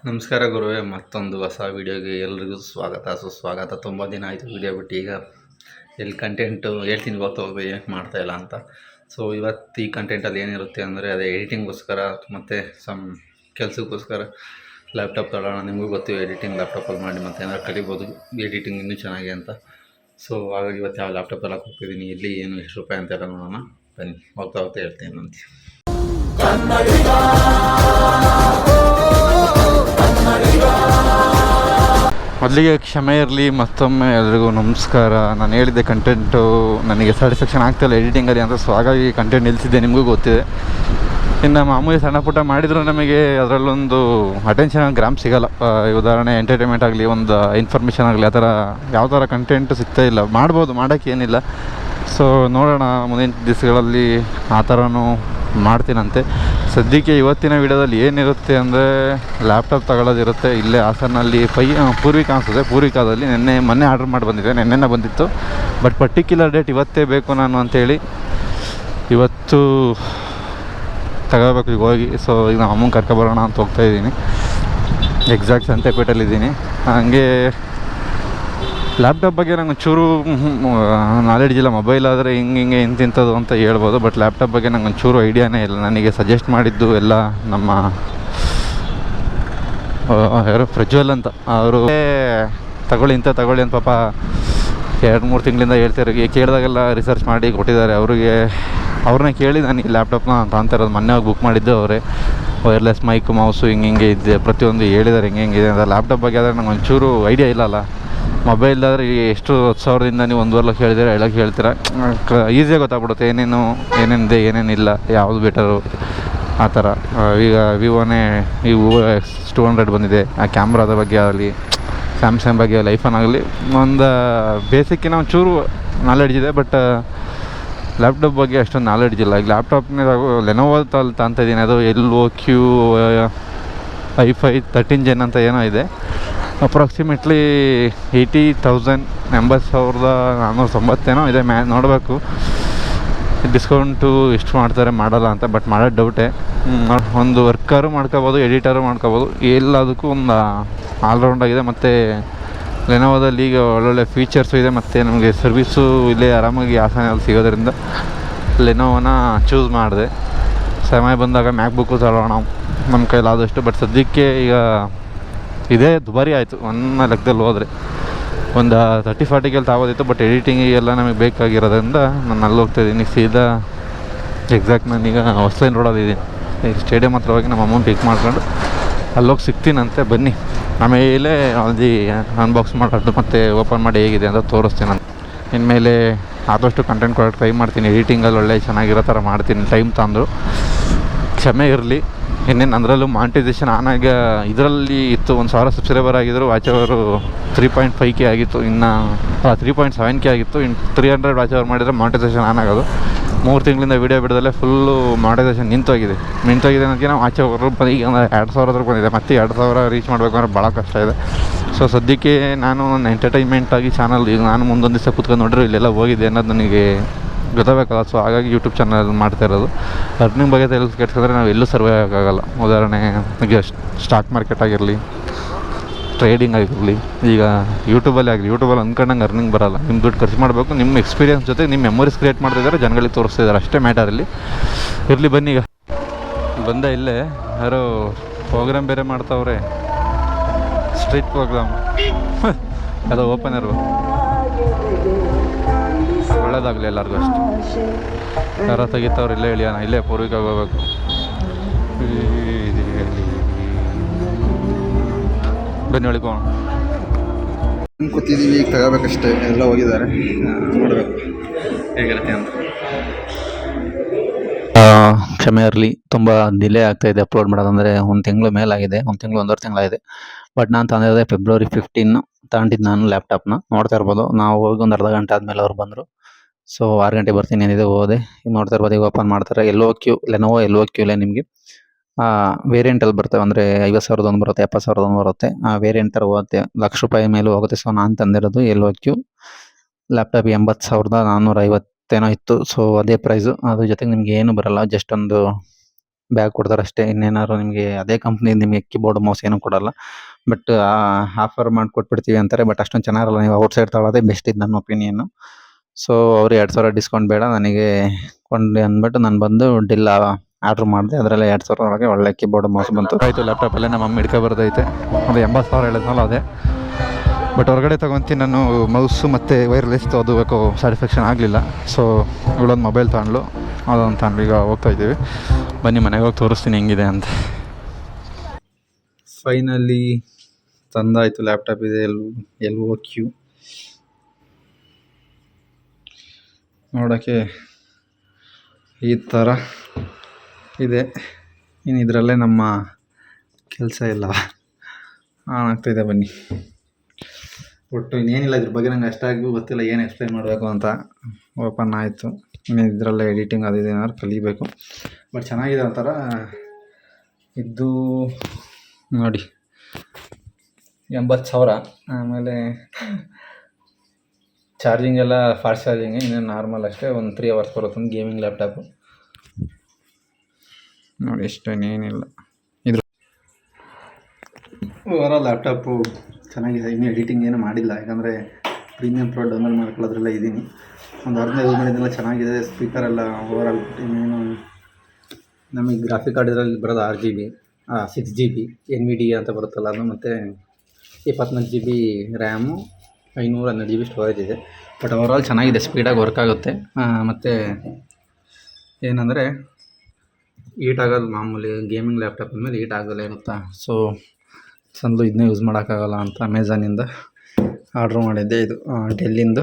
ನಮಸ್ಕಾರ ಗುರುವೇ, ಮತ್ತೊಂದು ಹೊಸ ವೀಡಿಯೋಗೆ ಎಲ್ರಿಗೂ ಸ್ವಾಗತ ಸುಸ್ವಾಗತ. ತುಂಬ ದಿನ ಆಯಿತು ವೀಡಿಯೋ ಬಿಟ್ಟು. ಈಗ ಎಲ್ಲಿ ಕಂಟೆಂಟು ಹೇಳ್ತೀನಿ ಗೊತ್ತೋದು ಏನಕ್ಕೆ ಮಾಡ್ತಾಯಿಲ್ಲ ಅಂತ. ಸೊ ಇವತ್ತು ಈ ಕಂಟೆಂಟಲ್ಲಿ ಏನಿರುತ್ತೆ ಅಂದರೆ ಅದೇ ಎಡಿಟಿಂಗ್ಗೋಸ್ಕರ ಮತ್ತು ಕೆಲಸಕ್ಕೋಸ್ಕರ ಲ್ಯಾಪ್ಟಾಪ್ ತಗೊಳ್ಳೋಣ. ನಿಮಗೂ ಗೊತ್ತಿದೆ ಎಡಿಟಿಂಗ್ ಲ್ಯಾಪ್ಟಾಪಲ್ಲಿ ಮಾಡಿ ಮತ್ತು ಏನಾದ್ರು ಕಲಿಬೋದು ಎಡಿಟಿಂಗ್ ಇನ್ನೂ ಚೆನ್ನಾಗಿ ಅಂತ. ಸೊ ಹಾಗಾಗಿ ಇವತ್ತು ಯಾವ ಲ್ಯಾಪ್ಟಾಪ್ ತಗೊಳ್ಳೋಕೆ ಹೋಗ್ತಿದ್ದೀನಿ, ಎಲ್ಲಿ ಏನು ಎಷ್ಟು ರೂಪಾಯಿ ಅಂತೆಲ್ಲ ನೋಡೋಣ ಬನ್ನಿ. ಹೋಗ್ತಾ ಹೇಳ್ತೀನಿ ಅಂತ. ಮೊದಲಿಗೆ ಕ್ಷಮೆ ಇರಲಿ, ಮತ್ತೊಮ್ಮೆ ಎಲ್ರಿಗೂ ನಮಸ್ಕಾರ. ನಾನು ಹೇಳಿದ್ದೆ ಕಂಟೆಂಟು ನನಗೆ ಸ್ಯಾಟಿಸ್ಫ್ಯಾಕ್ಷನ್ ಆಗ್ತಾಯಿಲ್ಲ ಎಡಿಟಿಂಗಲ್ಲಿ ಅಂತ. ಸೊ ಹಾಗಾಗಿ ಕಂಟೆಂಟ್ ನಿಲ್ಲಿಸಿದ್ದೆ, ನಿಮಗೂ ಗೊತ್ತಿದೆ. ಇನ್ನು ಮಾಮೂಲಿ ಸಣ್ಣ ಪುಟ್ಟ ಮಾಡಿದರೂ ನಮಗೆ ಅದರಲ್ಲೊಂದು ಅಟೆನ್ಷನ್ ಗ್ರಾಮ್ ಸಿಗೋಲ್ಲ. ಉದಾಹರಣೆ ಎಂಟರ್ಟೈನ್ಮೆಂಟ್ ಆಗಲಿ, ಒಂದು ಇನ್ಫಾರ್ಮೇಷನ್ ಆಗಲಿ, ಆ ಥರ ಯಾವ ಥರ ಕಂಟೆಂಟು ಸಿಗ್ತಾಯಿಲ್ಲ. ಮಾಡ್ಬೋದು, ಮಾಡೋಕ್ಕೇನಿಲ್ಲ. ಸೊ ನೋಡೋಣ ಮುಂದಿನ ದಿವಸಗಳಲ್ಲಿ ಆ ಥರನೂ ಮಾಡ್ತೀನಂತೆ. ಸದ್ಯಕ್ಕೆ ಇವತ್ತಿನ ವಿಡಿಯೋದಲ್ಲಿ ಏನಿರುತ್ತೆ ಅಂದರೆ ಲ್ಯಾಪ್ಟಾಪ್ ತಗೊಳ್ಳೋದಿರುತ್ತೆ. ಇಲ್ಲೇ ಹಾಸನಲ್ಲಿ ಪೂರ್ವಿಕಾ ಅನಿಸುತ್ತೆ, ಪೂರ್ವಿಕಾದಲ್ಲಿ ಮೊನ್ನೆ ಆರ್ಡ್ರ್ ಮಾಡಿ ಬಂದಿದ್ದೆ. ನೆನ್ನೆನೇ ಬಂದಿತ್ತು, ಬಟ್ ಪರ್ಟಿಕ್ಯುಲರ್ ಡೇಟ್ ಇವತ್ತೇ ಬೇಕು ನಾನು ಅಂತೇಳಿ ಇವತ್ತು ತಗೋಬೇಕು ಈಗ ಹೋಗಿ. ಸೊ ಈಗ ನಮ್ಮ ಅಮ್ಮನ ಕರ್ಕೊಬರೋಣ ಅಂತ ಹೋಗ್ತಾಯಿದ್ದೀನಿ. ಎಕ್ಸಾಕ್ಟ್ ಸಂತೆಪೇಟೆಯಲ್ಲಿದ್ದೀನಿ. ಹಾಗೆ ಲ್ಯಾಪ್ಟಾಪ್ ಬಗ್ಗೆ ನಂಗೆ ಒಂಚೂರು ನಾಲೆಡ್ಜ್ ಇಲ್ಲ. ಮೊಬೈಲ್ ಆದರೆ ಹಿಂಗೆ ಇಂತಿಂಥದ್ದು ಅಂತ ಹೇಳ್ಬೋದು, ಬಟ್ ಲ್ಯಾಪ್ಟಾಪ್ ಬಗ್ಗೆ ನಂಗೆ ಒಂಚೂರು ಐಡಿಯಾನೇ ಇಲ್ಲ. ನನಗೆ ಸಜೆಸ್ಟ್ ಮಾಡಿದ್ದು ಎಲ್ಲ ನಮ್ಮ ಯಾರು ಪ್ರಜ್ವಲ್ ಅಂತ, ಅವರು ತಗೊಳ್ಳಿ ಅಂತ ಪಾಪ 2-3 ತಿಂಗಳಿಂದ ಹೇಳ್ತಾರೆ. ಕೇಳಿದಾಗೆಲ್ಲ ರಿಸರ್ಚ್ ಮಾಡಿ ಕೊಟ್ಟಿದ್ದಾರೆ. ಅವ್ರನ್ನ ಕೇಳಿ ನಾನು ಈ ಲ್ಯಾಪ್ಟಾಪ್ನ ಅಂತ ಇರೋದು. ಮೊನ್ನೆ ಬುಕ್ ಮಾಡಿದ್ದು ಅವರೇ. ವೈರ್ಲೆಸ್ ಮೈಕ್, ಮೌಸು ಹಿಂಗೆ ಇದೆ, ಪ್ರತಿಯೊಂದು ಹೇಳಿದ್ದಾರೆ ಹೆಂಗಿದೆ ಅಂತ. ಲ್ಯಾಪ್ಟಾಪ್ ಬಗ್ಗೆ ಆದರೆ ನಂಗೆ ಒಂಚೂರು ಐಡಿಯಾ ಇಲ್ಲಲ್ಲ. ಮೊಬೈಲ್ದಾದರೆ ಎಷ್ಟು 10,000ದಿಂದ ನೀವು 1.5 ಲಕ್ಷ ಹೇಳಿದ್ದೀರ, 2 ಲಕ್ಷ ಹೇಳ್ತೀರ. ಈಸಿಯಾಗಿ ಗೊತ್ತಾಗ್ಬಿಡುತ್ತೆ ಏನೇನಿದೆ ಏನೇನಿಲ್ಲ, ಯಾವುದು ಬೆಟರು ಆ ಥರ. ಈಗ ವಿವೋನೇ ವಿವೋ X200 ಬಂದಿದೆ. ಆ ಕ್ಯಾಮ್ರಾದ ಬಗ್ಗೆ ಆಗಲಿ, ಸ್ಯಾಮ್ಸಂಗ್ ಬಗ್ಗೆ ಆಗಲಿ, ಐಫೋನ್ ಆಗಲಿ, ಒಂದು ಬೇಸಿಕ್ಕಿನ ಒಂಚೂರು ನಾಲೆಡ್ಜ್ ಇದೆ. ಬಟ್ ಲ್ಯಾಪ್ಟಾಪ್ ಬಗ್ಗೆ ಅಷ್ಟೊಂದು ನಾಲೆಡ್ಜ್ ಇಲ್ಲ. ಈಗ ಲ್ಯಾಪ್ಟಾಪ್ನೇ ಲೆನೋವೋ ತಂತಿದ್ದೀನಿ. ಅದು LOQ i5 13 Gen ಅಂತ ಏನೋ ಇದೆ. ಅಪ್ರಾಕ್ಸಿಮೇಟ್ಲಿ 80,000 80,490 ಏನೋ ಇದೆ. ನೋಡಬೇಕು ಡಿಸ್ಕೌಂಟು ಎಷ್ಟು ಮಾಡ್ತಾರೆ ಮಾಡಲ್ಲ ಅಂತ. ಬಟ್ ಮಾಡೋದು ಡೌಟೇ. ಒಂದು ವರ್ಕರು ಮಾಡ್ಕೋಬೋದು, ಎಡಿಟರು ಮಾಡ್ಕೋಬೋದು. ಎಲ್ಲದಕ್ಕೂ ಒಂದು ಆಲ್ರೌಂಡ್ ಆಗಿದೆ. ಮತ್ತು ಲೆನೋವೋದಲ್ಲಿ ಈಗ ಒಳ್ಳೊಳ್ಳೆ ಫೀಚರ್ಸು ಇದೆ. ಮತ್ತು ನಮಗೆ ಸರ್ವೀಸು ಇಲ್ಲೇ ಆರಾಮಾಗಿ ಹಾಸನಲ್ಲಿ ಸಿಗೋದ್ರಿಂದ ಲೆನೋವೋನ ಚೂಸ್ ಮಾಡಿದೆ. ಸಮಯ ಬಂದಾಗ ಮ್ಯಾಕ್ಬುಕ್ಕು ತಗೊಳ್ಳೋಣ ನಮ್ಮ ಕೈಲಾದಷ್ಟು. ಬಟ್ ಸದ್ಯಕ್ಕೆ ಈಗ ಇದೇ ದುಬಾರಿ ಆಯಿತು ಒಂದು ಲೆಕ್ಕದಲ್ಲಿ ಹೋದರೆ. ಒಂದು 30-40 ತಗೋದಿತ್ತು. ಬಟ್ ಎಡಿಟಿಂಗಿಗೆಲ್ಲ ನಮಗೆ ಬೇಕಾಗಿರೋದ್ರಿಂದ ನಾನು ಅಲ್ಲಿ ಹೋಗ್ತಾಯಿದ್ದೀನಿ ಸೀದಾ. ಎಕ್ಸಾಕ್ಟ್ ನಾನೀಗ ಹೊಸದಾಗಿ ನೋಡೋದಿದ್ದೀನಿ. ಈಗ ಸ್ಟೇಡಿಯಂ ಹತ್ರ ಹೋಗಿ ನಮ್ಮ ಅಮ್ಮನ ಪಿಕ್ ಮಾಡ್ಕೊಂಡು ಅಲ್ಲೋಗಿ ಸಿಗ್ತೀನಂತೆ. ಬನ್ನಿ, ಆಮೇಲೆ ಅಲ್ಲಿ ಅನ್ಬಾಕ್ಸ್ ಮಾಡೋದು ಮತ್ತು ಓಪನ್ ಮಾಡಿ ಹೇಗಿದೆ ಅಂತ ತೋರಿಸ್ತೀನಿ ನಾನು. ಇನ್ಮೇಲೆ ಆದಷ್ಟು ಕಂಟೆಂಟ್ ಕೊಡೋಕ್ಕೆ ಟ್ರೈ ಮಾಡ್ತೀನಿ. ಎಡಿಟಿಂಗಲ್ಲಿ ಒಳ್ಳೆ ಚೆನ್ನಾಗಿರೋ ಥರ ಮಾಡ್ತೀನಿ. ಟೈಮ್ ತಂದರು ಕ್ಷಮೆ ಇರಲಿ. ಇನ್ನೇನು ಅದರಲ್ಲೂ ಮಾನಿಟೈಸೇಷನ್ ಆನಾಗ ಇದರಲ್ಲಿ ಇತ್ತು. 1,000 ಸಬ್ಸ್ಕ್ರೈಬರ್ ಆಗಿದ್ದರು. ವಾಚ್ ಅವರು 3.5K ಆಗಿತ್ತು. ಇನ್ನು 3.7K ಆಗಿತ್ತು. ಇನ್ನು 300 ವಾಚ್ ಅವರ್ ಮಾಡಿದರೆ ಮಾನಿಟೈಸೇಷನ್ ಆನ್ ಆಗೋದು. 3 ತಿಂಗಳಿಂದ ವೀಡಿಯೋ ಬಿಡೋದಲ್ಲೇ ಫುಲ್ಲು ಮಾನಿಟೈಸೇಷನ್ ನಿಂತೋಗಿದೆ ಅನ್ನೋದಕ್ಕೆ ನಾವು ವಾಚ್ ಅವರು ಈಗ 2,000 ಬಂದಿದೆ. ಮತ್ತೆ 2,000 ರೀಚ್ ಮಾಡಬೇಕು ಅಂದರೆ ಭಾಳ ಕಷ್ಟ ಇದೆ. ಸೊ ಸದ್ಯಕ್ಕೆ ನಾನು ನನ್ನ ಎಂಟರ್ಟೈನ್ಮೆಂಟಾಗಿ ಚಾನಲ್ ಈಗ ನಾನು ಮುಂದೊಂದು ದಿವಸ ಕೂತ್ಕೊಂಡು ನೋಡಿದ್ರೆ ಇಲ್ಲೆಲ್ಲ ಹೋಗಿದೆ ಅನ್ನೋದು ನನಗೆ ಗೊತ್ತಾಗಬೇಕಲ್ಲ. ಸೊ ಹಾಗಾಗಿ ಯೂಟ್ಯೂಬ್ ಚಾನಲ್ ಮಾಡ್ತಾ ಇರೋದು. ಅರ್ನಿಂಗ್ ಬಗ್ಗೆ ಕೆಡ್ಸಿದ್ರೆ ನಾವು ಎಲ್ಲೂ ಸರ್ವೇ ಆಗೋಲ್ಲ. ಉದಾಹರಣೆ ಈಗ ಸ್ಟಾಕ್ ಮಾರ್ಕೆಟ್ ಆಗಿರಲಿ, ಟ್ರೇಡಿಂಗ್ ಆಗಿರಲಿ, ಈಗ ಯೂಟ್ಯೂಬಲ್ಲಿ ಆಗಲಿ. ಯೂಟ್ಯೂಬಲ್ಲಿ ಅಂದ್ಕೊಂಡಂಗೆ ಅರ್ನಿಂಗ್ ಬರೋಲ್ಲ. ನಿಮ್ಮ ದುಡ್ಡು ಖರ್ಚು ಮಾಡಬೇಕು. ನಿಮ್ಮ ಎಕ್ಸ್ಪೀರಿಯನ್ಸ್ ಜೊತೆ ನಿಮ್ಮ ಮೆಮೊರೀಸ್ ಕ್ರಿಯೇಟ್ ಮಾಡ್ತಿದ್ದಾರೆ, ಜನಗಳಿಗೆ ತೋರಿಸ್ತಿದ್ದಾರೆ, ಅಷ್ಟೇ ಮ್ಯಾಟರಲ್ಲಿ. ಇರಲಿ ಬನ್ನಿ. ಈಗ ಬಂದ ಇಲ್ಲೇ ಯಾರೋ ಪ್ರೋಗ್ರಾಮ್ ಬೇರೆ ಮಾಡ್ತಾವ್ರೆ, ಸ್ಟ್ರೀಟ್ ಪ್ರೋಗ್ರಾಮ್. ಅದು ಓಪನ್ ಇರುವ ಒಳ್ಳೇದಾಗಲಿ ಎಲ್ಲರಿಗೂ ಅಷ್ಟು. ಯಾರೋ ತೆಗಿತಾವ್ರು ಇಲ್ಲೇ ಇಳಿಯೋಣ. ಇಲ್ಲೇ ಪೂರ್ವಿಕಾಗಿ ಹೋಗ್ಬೇಕು. ಬನ್ನಿ ಒಳಗೋಣ. ಕೂತಿದ್ದೀವಿ, ಈಗ ತಗೋಬೇಕಷ್ಟೇ. ಎಲ್ಲ ಹೋಗಿದ್ದಾರೆ, ನೋಡಬೇಕು ಹೇಗಿರುತ್ತೆ ಅಂತ. ಕ್ಷಮೆ ಇರಲಿ, ತುಂಬ ಡಿಲೇ ಆಗ್ತಾಯಿದೆ ಅಪ್ಲೋಡ್ ಮಾಡೋದಂದರೆ. 1 ತಿಂಗಳು ಮೇಲಾಗಿದೆ, 1 ತಿಂಗಳು 1.5 ತಿಂಗಳಾಗಿದೆ. ಬಟ್ ನಾನು ತಂದಿರೋದೆ February 15 ತಗೊಂಡಿದ್ದು ನಾನು ಲ್ಯಾಪ್ಟಾಪ್ನ. ನೋಡ್ತಾ ಇರ್ಬೋದು, ನಾವು ಹೋಗಿ ಒಂದು ಅರ್ಧ ಗಂಟೆ ಆದಮೇಲೆ ಅವ್ರು ಬಂದರು. ಸೊ 6 ಗಂಟೆಗೆ ಬರ್ತೀನಿ ಏನಿದೆ ಹೋದೆ. ಈಗ ನೋಡ್ತಾ ಇರ್ಬೋದು, ಈಗ ಓಪನ್ ಮಾಡ್ತಾರೆ. ಲೆನೋವೋ LOQ ನಿಮಗೆ ವೇರಿಯಂಟಲ್ಲಿ ಬರ್ತವೆ. ಅಂದರೆ 50,000 ಒಂದು ಬರುತ್ತೆ, 70,000 ಒಂದು ಬರುತ್ತೆ. ಆ ವೇರಿಯಂಟಲ್ಲಿ ಹೋಗುತ್ತೆ, ₹1,00,000 ಮೇಲೆ ಹೋಗುತ್ತೆ. ಸೊ ನಾನು ತಂದಿರೋದು LOQ ಲ್ಯಾಪ್ಟಾಪ್ 80,450 ಏನೋ ಇತ್ತು. ಸೊ ಅದೇ ಪ್ರೈಸು. ಅದ್ರ ಜೊತೆಗೆ ನಿಮ್ಗೆ ಏನು ಬರೋಲ್ಲ, ಜಸ್ಟ್ ಒಂದು ಬ್ಯಾಗ್ ಕೊಡ್ತಾರೆ ಅಷ್ಟೇ. ಇನ್ನೇನಾದ್ರು ನಿಮಗೆ ಅದೇ ಕಂಪ್ನಿ ನಿಮಗೆ ಕೀಬೋರ್ಡ್ ಮೌಸ್ ಏನೂ ಕೊಡಲ್ಲ. ಬಟ್ ಆಫರ್ ಮಾಡಿ ಕೊಟ್ಬಿಡ್ತೀವಿ ಅಂತಾರೆ. ಬಟ್ ಅಷ್ಟೊಂದು ಚೆನ್ನಾಗಿರಲ್ಲ. ನೀವು ಔಟ್ಸೈಡ್ ತಗೊಳ್ಳೋದೇ ಬೆಸ್ಟ್ ಇದು ನನ್ನ ಒಪಿನಿಯನ್ನು. ಸೊ ಅವ್ರು 2000 ಡಿಸ್ಕೌಂಟ್ ಬೇಡ ನನಗೆ ಕೊಂಡೆ ಅಂದ್ಬಿಟ್ಟು ನಾನು ಬಂದು ಡೆಲ್ ಆರ್ಡ್ರ್ ಮಾಡಿದೆ. ಅದರಲ್ಲೇ 2000 ಒಳಗೆ ಒಳ್ಳೆ ಕೀಬೋರ್ಡ್ ಮೌಸ್ ಬಂತು. ಆಯಿತು, ಲ್ಯಾಪ್ಟಾಪಲ್ಲೇ ನಮ್ಮ ಮಮ್ಮಿ ಹಿಡ್ಕೊ ಬರೋದೈತೆ. ಅದು 80,000 ಹೇಳಿದ್ನಲ್ಲ ಅದೇ. ಬಟ್ ಹೊರಗಡೆ ತೊಗೊತೀನಿ ನಾನು ಮೌಸು ಮತ್ತು ವೈರ್ಲೆಸ್ ಅದು ಬೇಕೋ ಸ್ಯಾಟಿಸ್ಫ್ಯಾಕ್ಷನ್ ಆಗಲಿಲ್ಲ. ಸೊ ಇವಳೊಂದು ಮೊಬೈಲ್ ತಗೊಂಡ್ಲು, ಅದೊಂದು ತಗೊಂಡು ಈಗ ಹೋಗ್ತಾಯಿದ್ದೀವಿ. ಬನ್ನಿ ಮನೆಗೆ ಹೋಗಿ ತೋರಿಸ್ತೀನಿ ಹೆಂಗಿದೆ ಅಂತ. ಫೈನಲಿ ತಂದಾಯಿತು ಲ್ಯಾಪ್ಟಾಪ್. ಇದೆ LO Q ನೋಡೋಕ್ಕೆ ಈ ಥರ ಇದೆ. ಇನ್ನು ಇದರಲ್ಲೇ ನಮ್ಮ ಕೆಲಸ ಎಲ್ಲ ಆಗ್ತಾಯಿದೆ. ಬನ್ನಿ, ಒಟ್ಟು ಇನ್ನೇನಿಲ್ಲ ಇದ್ರ ಬಗ್ಗೆ ನಂಗೆ ಅಷ್ಟಾಗಿ ಗೊತ್ತಿಲ್ಲ ಏನು ಎಕ್ಸ್ಪ್ಲೈನ್ ಮಾಡಬೇಕು ಅಂತ. ಓಪನ್ ಆಯಿತು, ಇನ್ನು ಇದರಲ್ಲೇ ಎಡಿಟಿಂಗ್ ಅದು ಏನಾದ್ರು ಕಲಿಬೇಕು. ಬಟ್ ಚೆನ್ನಾಗಿದೆ ಒಂಥರ. ಇದು ನೋಡಿ 80,000. ಆಮೇಲೆ ಚಾರ್ಜಿಂಗ್ ಎಲ್ಲ ಫಾಸ್ಟ್ ಚಾರ್ಜಿಂಗ್, ಇನ್ನೇನು ನಾರ್ಮಲ್ ಅಷ್ಟೇ. ಒಂದು 3 hours ಬರುತ್ತೆ. ಒಂದು ಗೇಮಿಂಗ್ ಲ್ಯಾಪ್ಟಾಪು ನೋಡಿ, ಎಷ್ಟು ಇನ್ನೇನಿಲ್ಲ. ಇದ್ರ ಓವರಾಲ್ ಲ್ಯಾಪ್ಟಾಪು ಚೆನ್ನಾಗಿದೆ. ಇನ್ನೂ ಎಡಿಟಿಂಗ್ ಏನು ಮಾಡಿಲ್ಲ, ಯಾಕಂದರೆ ಪ್ರೀಮಿಯಮ್ ಪ್ರೋ ಡೌನ್ಲೋಡ್ ಮಾಡ್ಕೊಳ್ಳೋದ್ರಲ್ಲ ಇದ್ದೀನಿ. ಒಂದು ಅರ್ಧ ಯೂಸ್ ಮಾಡಿದ್ದೆಲ್ಲ ಚೆನ್ನಾಗಿದೆ. ಸ್ಪೀಕರೆಲ್ಲ ಓವರಾಲ್ ಇನ್ನೇನು ನಮಗೆ ಗ್ರಾಫಿಕ್ ಕಾರ್ಡ್ ಇದರಲ್ಲಿ ಬರೋದು 6GB 6GB NVIDIA ಅಂತ ಬರುತ್ತಲ್ಲ ಅದು, ಮತ್ತು 24 GB ರ್ಯಾಮು, 512 GB ಸ್ಟೋರೇಜ್ ಇದೆ. ಬಟ್ ಓವರಾಲ್ ಚೆನ್ನಾಗಿದೆ, ಸ್ಪೀಡಾಗಿ ವರ್ಕ್ ಆಗುತ್ತೆ. ಮತ್ತು ಏನಂದರೆ ಹೀಟ್ ಆಗೋದು ಮಾಮೂಲಿ. ಗೇಮಿಂಗ್ ಲ್ಯಾಪ್ಟಾಪ್ ಅಂದಮೇಲೆ ಹೀಟ್ ಆಗೋಲ್ಲ ಇರುತ್ತಾ. ಸೊ ಸಂದು ಇದನ್ನೇ ಯೂಸ್ ಮಾಡೋಕ್ಕಾಗಲ್ಲ ಅಂತ ಅಮೆಝಾನಿಂದ ಆರ್ಡ್ರ್ ಮಾಡಿದ್ದೆ. ಇದು ಡೆಲ್ಲಿಂದು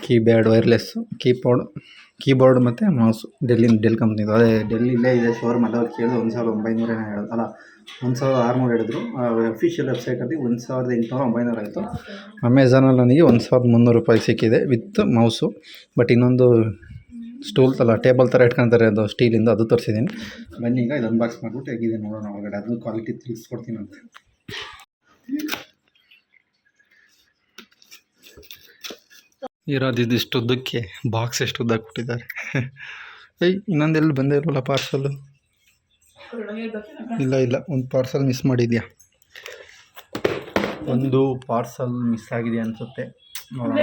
ಕೀಪ್ಯಾಡ್ ವೈರ್ಲೆಸ್ಸು ಕೀಬೋರ್ಡ್ ಮತ್ತು ಮೌಸು ಡೆಲ್ ಕಂಪ್ನಿದು. ಅದೇ ಡೆಲ್ಲಿಲೇ ಇದೆ ಶೋರೂಮ್. ಎಲ್ಲ ಕೇಳಿದ್ರು 1900 ಏನೋ ಹೇಳೋದು, ಅಲ್ಲ 1600 ಹೇಳಿದ್ರು. ಅಫಿಷಿಯಲ್ ವೆಬ್ಸೈಟಲ್ಲಿ 1800 ಆಯಿತು. ಅಮೆಝಾನಲ್ಲಿ ನನಗೆ 1300 ರೂಪಾಯಿ ಸಿಕ್ಕಿದೆ ವಿತ್ ಮೌಸು. ಬಟ್ ಇನ್ನೊಂದು ಸ್ಟೂಲ್ ಥರ ಟೇಬಲ್ ಥರ ಇಟ್ಕೊತಾರೆ, ಅದು ಸ್ಟೀಲಿಂದ, ಅದು ತರಿಸಿದ್ದೀನಿ. ಬನ್ನಿ ಈಗ ಇದು ಅನ್ಬಾಕ್ಸ್ ಮಾಡಿಬಿಟ್ಟು ಹೇಗಿದೆ ನೋಡೋಣ ಒಳಗಡೆ. ಅದು ಕ್ವಾಲಿಟಿ ತಿಳಿಸ್ಕೊಡ್ತೀನಿ ಅಂತ. ಇರೋದಿಷ್ಟು ಉದ್ದಕ್ಕೆ ಬಾಕ್ಸ್ ಎಷ್ಟು ಉದ್ದಕ್ಕೆ ಕೊಟ್ಟಿದ್ದಾರೆ. ಇನ್ನೊಂದೆಲ್ಲಿ ಬಂದೇ ಇಲ್ವಲ್ಲ ಪಾರ್ಸಲ್ಲು. ಇಲ್ಲ ಒಂದು ಪಾರ್ಸಲ್ ಮಿಸ್ ಮಾಡಿದ್ಯಾ. ಒಂದು ಪಾರ್ಸಲ್ ಮಿಸ್ ಆಗಿದೆ ಅನಿಸುತ್ತೆ. ನೋಡೋಣ.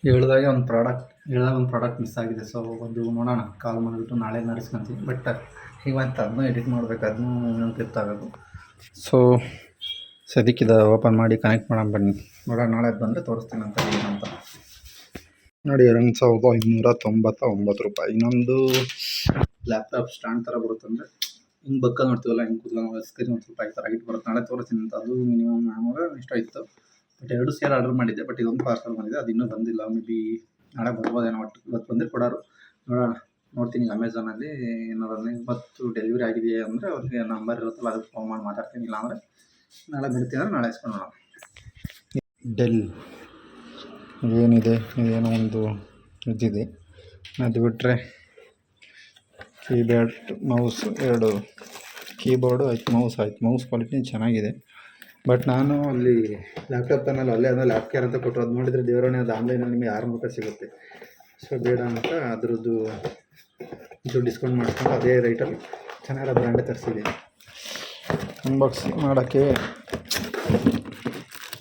ಹೇಳಿದಾಗ ಒಂದು ಪ್ರಾಡಕ್ಟ್ ಮಿಸ್ ಆಗಿದೆ. ಸೊ ಒಂದು ನೋಡೋಣ, ಕಾಲ್ ಮಾಡಿಬಿಟ್ಟು ನಾಳೆ ನಡೆಸ್ಕೊಂತೀವಿ. ಬಟ್ ಇವತ್ತು ಅದನ್ನೂ ಎಡಿಟ್ ಮಾಡಬೇಕು, ಅದನ್ನೂ ಇನ್ನೊಂದು ಕ್ಲಿಪ್ ಆಗೋದು. ಸೊ ಸದ್ಯಕ್ಕಿದ ಓಪನ್ ಮಾಡಿ ಕನೆಕ್ಟ್ ಮಾಡೋಣ ಬನ್ನಿ. ನೋಡೋಣ, ನಾಳೆ ಬಂದರೆ ತೋರಿಸ್ತೀನಿ ಅಂತ ಏನಂತ. ನೋಡಿ 2599 ರೂಪಾಯಿ. ಇನ್ನೊಂದು ಲ್ಯಾಪ್ಟಾಪ್ ಸ್ಟ್ಯಾಂಡ್ ಥರ ಬರುತ್ತೆ, ಅಂದರೆ ಹಿಂಗೆ ಬಕ್ಕ ನೋಡ್ತೀವಲ್ಲ, ಹಿಂಗೆ ಕೂತ್ಕೊಂಡು ಸ್ಕ್ರೀನ್ ಒಂದು ಸ್ವಲ್ಪ ಈ ಥರ ಹೈಟ್ ಬರುತ್ತೆ. ನಾಳೆ ತೋರಿಸ್ತೀನಿ ಅಂತ. ಅದು ಮಿನಿಮಮ್ 400 ಇಷ್ಟ ಇತ್ತು. ಬಟ್ 2 ಸೇಲ್ ಆರ್ಡರ್ ಮಾಡಿದ್ದೆ. ಬಟ್ ಇದೊಂದು ಪಾರ್ಸಲ್ ಬಂದಿದೆ, ಅದು ಇನ್ನೂ ಬಂದಿಲ್ಲ. ಮೇ ಬಿ ನಾಳೆ ಬರ್ಬೋದೇನೋ. ಒಟ್ಟು ಇವತ್ತು ಬಂದರೆ ಕೊಡೋರು. ನೋಡೋಣ, ನೋಡ್ತೀನಿ ಅಮೆಝಾನಲ್ಲಿ. ಏನಾದ್ರು ಇವತ್ತು ಡೆಲಿವರಿ ಆಗಿದೆಯಾ ಅಂದರೆ ಅವ್ರಿಗೆ ನಂಬರ್ ಇರುತ್ತಲ್ಲ, ಅದಕ್ಕೆ ಫೋನ್ ಮಾಡಿ ಮಾತಾಡ್ತೀನಿ. ಇಲ್ಲ ಅಂದರೆ ನಾಳೆ ಬಿಡ್ತೀನಿ ಅಂದರೆ ನಾಳೆ ಇಸ್ಕೊಂಡು ನೋಡೋಣ. ಡೆಲ್ ಏನಿದೆ, ಇದೇನೋ ಒಂದು ಇದಿದೆ. ಅದು ಬಿಟ್ಟರೆ ಕೀಬ್ಯಾಡ್ ಮೌಸ್ 2, ಕೀಬೋರ್ಡು ಆಯ್ತು, ಮೌಸ್ ಕ್ವಾಲಿಟಿ ಚೆನ್ನಾಗಿದೆ. ಬಟ್ ನಾನು ಅಲ್ಲಿ ಲ್ಯಾಪ್ಟಾಪ್ ತನಲ್ಲ, ಅಲ್ಲೇ ಅಂದರೆ ಲ್ಯಾಪ್ ಕೇರ್ ಅಂತ ಕೊಟ್ಟರು. ಅದು ನೋಡಿದರೆ ದೇವರೇ, ಅದು ಆನ್ಲೈನಲ್ಲಿ ನಿಮಗೆ 600 ರೂಪಾಯಿ ಸಿಗುತ್ತೆ. ಸೊ ಬೇಡ ಅಂತ ಅದ್ರದ್ದು ಡಿಸ್ಕೌಂಟ್ ಮಾಡಿಕೊಂಡು ಅದೇ ರೇಟಲ್ಲಿ ಚೆನ್ನಾಗಿರೋ ಬ್ರ್ಯಾಂಡೇ ತರಿಸಿದ್ದೀನಿ. ಅನ್ಬಾಕ್ಸಿಂಗ್ ಮಾಡೋಕ್ಕೆ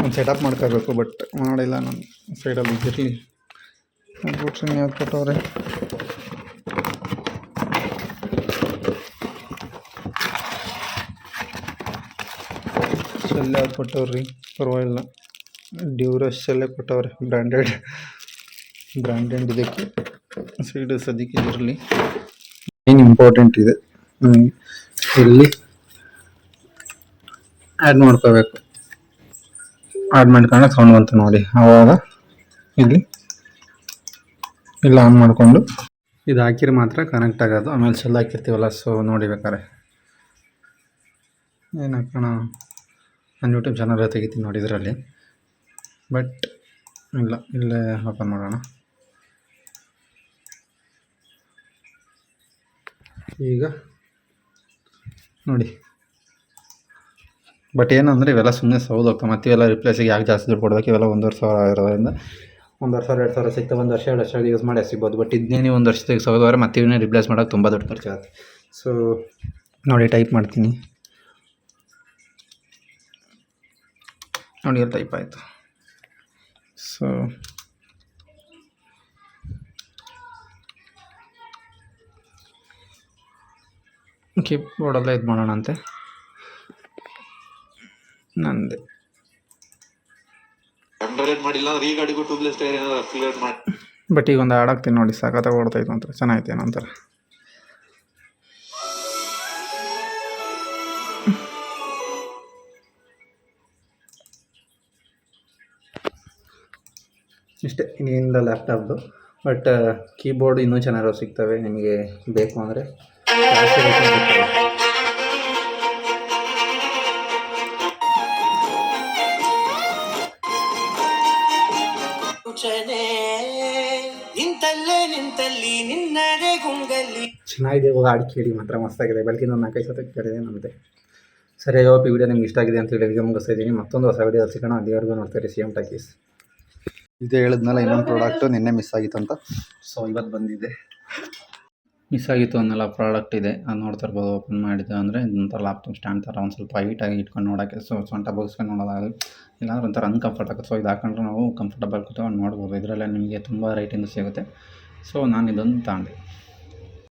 ಒಂದು ಸೆಟಪ್ ಮಾಡ್ಕೋಬೇಕು, ಬಟ್ ಮಾಡಿಲ್ಲ ನಾನು. ಸೈಡಲ್ಲಿ ಇದ್ದಿರಲಿ ಬಿಟ್ರೆ ಯಾವ್ದು ಕೊಟ್ಟವ್ರೆ. ಸೆಲ್ಲೇ ಯಾವ್ದು ಕೊಟ್ಟವ್ರಿ, ಪರವಾಗಿಲ್ಲ. ಡ್ಯೂರಸ್ ಸೆಲ್ಲೇ ಕೊಟ್ಟವ್ರೆ, ಬ್ರ್ಯಾಂಡೆಡ್ ಇದಕ್ಕೆ. ಸೈಡ್ ಸದ್ಯಕ್ಕೆ ಇರಲಿ. ಏನು ಇಂಪಾರ್ಟೆಂಟ್ ಇದೆ, ಇಲ್ಲಿ ಆ್ಯಡ್ ಮಾಡ್ಕೋಬೇಕು. ಆ್ಯಡ್ ಮಾಡ್ಕೊಂಡಾಗ ಸೌಂಡ್ ಬಂತು ನೋಡಿ, ಆವಾಗ ಇಲ್ಲಿ ಆನ್ ಮಾಡಿಕೊಂಡು ಇದು ಹಾಕಿದ್ರೆ ಮಾತ್ರ ಕನೆಕ್ಟ್ ಆಗೋದು. ಆಮೇಲೆ ಸೆಲ್ ಹಾಕಿರ್ತೀವಲ್ಲ, ಸೊ ನೋಡಿ ಬೇಕಾರೆ ಏನು ಹಾಕೋಣ. ನಾನು ಯೂಟ್ಯೂಬ್ ಚಾನಲ್ ತೆಗಿತೀನಿ ನೋಡಿ ಇದರಲ್ಲಿ. ಬಟ್ ಇಲ್ಲೇ ಓಪನ್ ಮಾಡೋಣ. ಈಗ ನೋಡಿ, ಬಟ್ ಏನಂದರೆ ಇವೆಲ್ಲ ಸುಮ್ಮನೆ ಸೌದು ಹೋಗ್ತವೆ. ಮತ್ತು ಇವೆಲ್ಲ ರಿಪ್ಲೇಸಿಗೆ ಯಾಕೆ ಜಾಸ್ತಿ ದುಡ್ಡು ಕೊಡಬೇಕು, ಇವೆಲ್ಲ 1500 ಇರೋದ್ರಿಂದ 1,000 2,000 ಸಿಗ್ತವೆ, 1 ವರ್ಷ 2 ವರ್ಷ ಯೂಸ್ ಮಾಡಿ ಸಿಗ್ಬೋದು. ಬಟ್ ಇದನ್ನೇ ನೀವು 1 ವರ್ಷ ತೆಗೆಸೋದ್ರೆ ಮತ್ತೆ ಇವನ್ನೇ ರಿಪ್ಲೇಸ್ ಮಾಡೋಕೆ ತುಂಬ ದುಡ್ಡು ಖರ್ಚಾಗುತ್ತೆ. ಸೊ ನೋಡಿ ಟೈಪ್ ಮಾಡ್ತೀನಿ, ನೋಡಿ ಟೈಪ್ ಆಯಿತು. ಸೊ ಕೀಬೋರ್ಡಲ್ಲೇ ಇದು ಮಾಡೋಣ ಅಂತೆ ನಂದೆ. ಬಟ್ ಈಗ ಒಂದು ಹಾಡಾಗ್ತೀನಿ ನೋಡಿ, ಸಖತ್ತಾಗಿ ಓಡ್ತಾಯಿತ್ತು ಅಂತ, ಚೆನ್ನಾಗೈತೆ ಏನಂತಾರೆ. ಇಷ್ಟೇ ಇನ್ನೇನಿಲ್ಲ ಲ್ಯಾಪ್ಟಾಪ್ದು. ಬಟ್ ಕೀಬೋರ್ಡ್ ಇನ್ನೂ ಚೆನ್ನಾಗಿರೋ ಸಿಗ್ತವೆ, ನಿಮಗೆ ಬೇಕು ಅಂದರೆ ಚೆನ್ನಾಗಿದೆ. ಇವಾಗ ಹಾಡು ಕೇಳಿ ಮಾತ್ರ ಮಸ್ತಾಗಿದೆ. ಬೆಳಗಿನ ಒಂದು 4-5 ಸತಿ ಕೇಳಿದೆ ನಮ್ಮದೇ. ಸರಿ, ಈ ವಿಡಿಯೋ ನಿಮ್ಗೆ ಇಷ್ಟ ಆಗಿದೆ ಅಂತ ಹೇಳಿ ಮುಗಿಸ್ತಾ ಇದ್ದೀನಿ. ಮತ್ತೊಂದು ಹೊಸ ವಿಡಿಯೋ ಸಿಗೋಣ. ಅಲ್ಲಿವರೆಗೂ ನೋಡ್ತಾರೆ CM ಟಾಕೀಸ್. ಇದೇ ಹೇಳಿದ್ನಲ್ಲ, ಇನ್ನೊಂದು ಪ್ರಾಡಕ್ಟು ನಿನ್ನೆ ಮಿಸ್ ಆಗಿತ್ತು ಅಂತ. ಸೊ ಇವತ್ತು ಬಂದಿದೆ. ಮಿಸ್ ಆಗಿತ್ತು ಅನ್ನೆಲ್ಲ ಪ್ರಾಡಕ್ಟ್ ಇದೆ, ಅದು ನೋಡ್ತಾ ಇರ್ಬೋದು. ಓಪನ್ ಮಾಡಿದೆ ಅಂದರೆ ಒಂಥರ ಲ್ಯಾಪ್ಟಾಪ್ ಸ್ಟ್ಯಾಂಡ್ ಥರ ಒಂದು ಸ್ವಲ್ಪ ಹೈಟಾಗಿ ಇಟ್ಕೊಂಡು ನೋಡೋಕ್ಕೆ, ಸೊ ಸೊಂಟ ಬಗ್ಸ್ಕೊಂಡು ನೋಡೋದಾಗಲಿ, ಇಲ್ಲಾಂದ್ರೆ ಒಂಥರ ಅನ್ಕಂಫರ್ಟ್ ಆಗುತ್ತೆ. ಸೊ ಇದು ಹಾಕೊಂಡ್ರೆ ನಾವು ಕಂಫರ್ಟಬಲ್ ಕೂತ್ಕೊಂಡು ನೋಡ್ಬೋದು. ಇದರಲ್ಲೇ ನಿಮಗೆ ತುಂಬ ರೇಟಿಂದು ಸಿಗುತ್ತೆ. ಸೊ ನಾನು ಇದನ್ನು ತಗೊಂಡೆ.